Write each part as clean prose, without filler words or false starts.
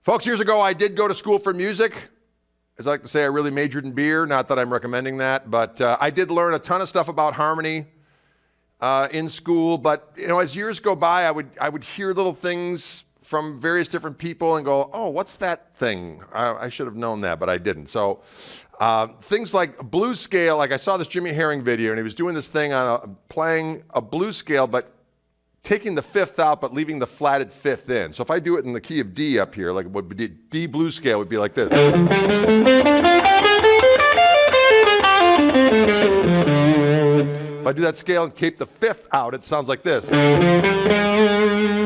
Folks, years ago, I did go to school for music. As I like to say, I really majored in beer. Not that I'm recommending that, but I did learn a ton of stuff about harmony in school. But as years go by, I would hear little things from various different people and go, "Oh, what's that thing? I should have known that, but I didn't." So things like blues scale, like I saw this Jimmy Herring video, and he was doing this thing on playing a blues scale, but taking the fifth out, but leaving the flatted fifth in. So if I do it in the key of D up here, like what D blues scale would be like this. If I do that scale and keep the fifth out, it sounds like this. So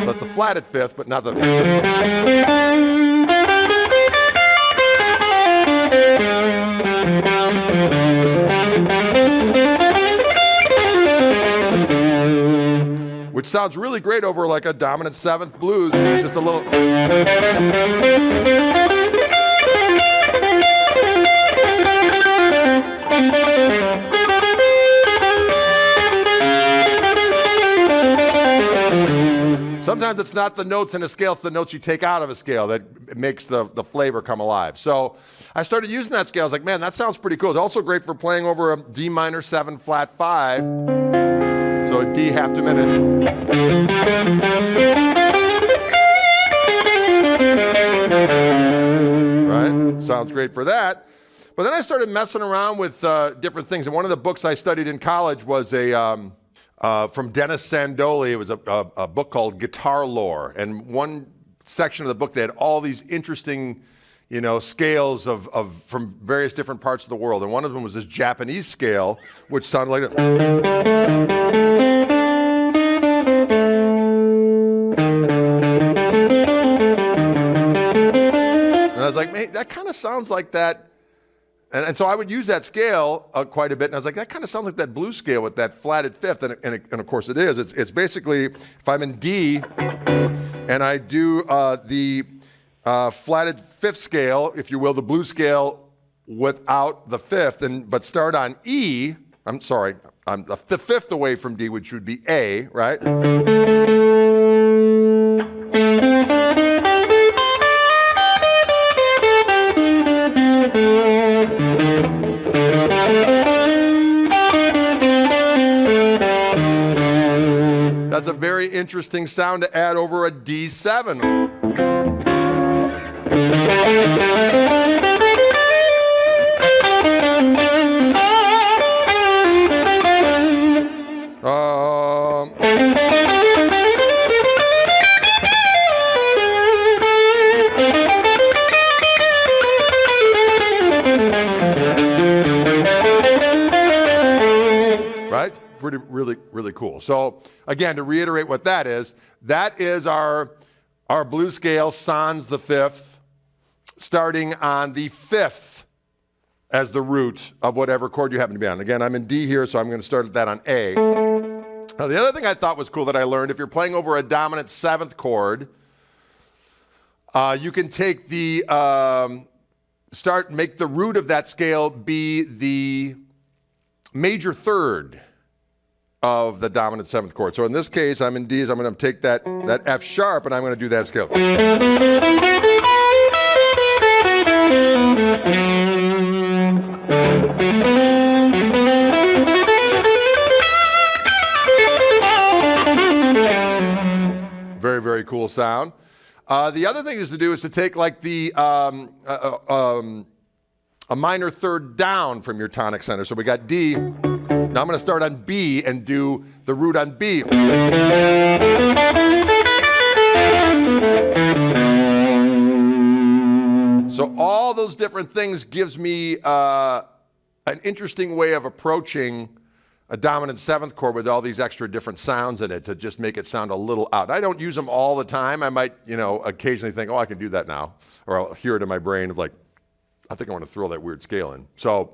that's a flatted fifth, but not the... Which sounds really great over like a dominant seventh blues, just a little... Sometimes it's not the notes in a scale, it's the notes you take out of a scale that makes the flavor come alive. So I started using that scale. I was like, man, that sounds pretty cool. It's also great for playing over a D minor 7 flat 5. So a D half diminished. Right? Sounds great for that. But then I started messing around with different things. And one of the books I studied in college was from Dennis Sandoli. It was a book called Guitar Lore. And one section of the book, they had all these interesting, scales from various different parts of the world. And one of them was this Japanese scale, which sounded like this. And I was like, man, that kind of sounds like that. And so I would use that scale quite a bit, and I was like, that kind of sounds like that blues scale with that flatted fifth, and of course it is. It's basically, if I'm in D, and I do the flatted fifth scale, if you will, the blues scale without the fifth, but start on E, I'm sorry, I'm the fifth away from D, which would be A, right? That's a very interesting sound to add over a D7. Right? Really cool. So again, to reiterate what that is our blues scale, sans the fifth, starting on the fifth as the root of whatever chord you happen to be on. Again, I'm in D here, so I'm going to start that on A. Now, the other thing I thought was cool that I learned, if you're playing over a dominant seventh chord, you can take the, make the root of that scale be the major third of the dominant seventh chord. So in this case, I'm in D, so I'm going to take that F sharp, and I'm going to do that scale. Very, very cool sound. The other thing is to take like the a minor third down from your tonic center. So we got D. Now I'm going to start on B and do the root on B. So all those different things gives me an interesting way of approaching a dominant seventh chord with all these extra different sounds in it to just make it sound a little out. I don't use them all the time. I might, occasionally think, oh, I can do that now. Or I'll hear it in my brain of like, I think I want to throw that weird scale in. So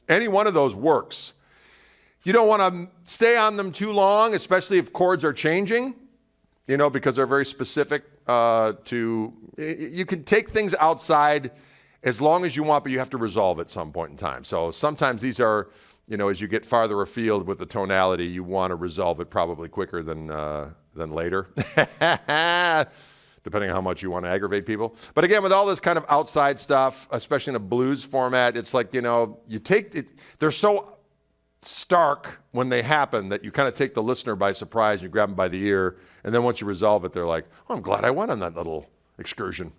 any one of those works. You don't want to stay on them too long, especially if chords are changing, because they're very specific you can take things outside as long as you want, but you have to resolve at some point in time. So sometimes these are, as you get farther afield with the tonality, you want to resolve it probably quicker than later. depending on how much you want to aggravate people. But again, with all this kind of outside stuff, especially in a blues format, it's like, you take it, they're so stark when they happen that you kind of take the listener by surprise, you grab them by the ear, and then once you resolve it, they're like, oh, I'm glad I went on that little excursion.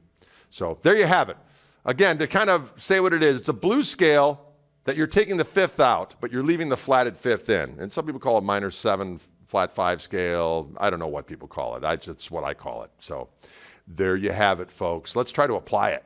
So there you have it. Again, to kind of say what it is, it's a blues scale that you're taking the fifth out, but you're leaving the flatted fifth in. And some people call it minor 7, flat 5 scale. I don't know what people call it. That's what I call it. So there you have it, folks. Let's try to apply it.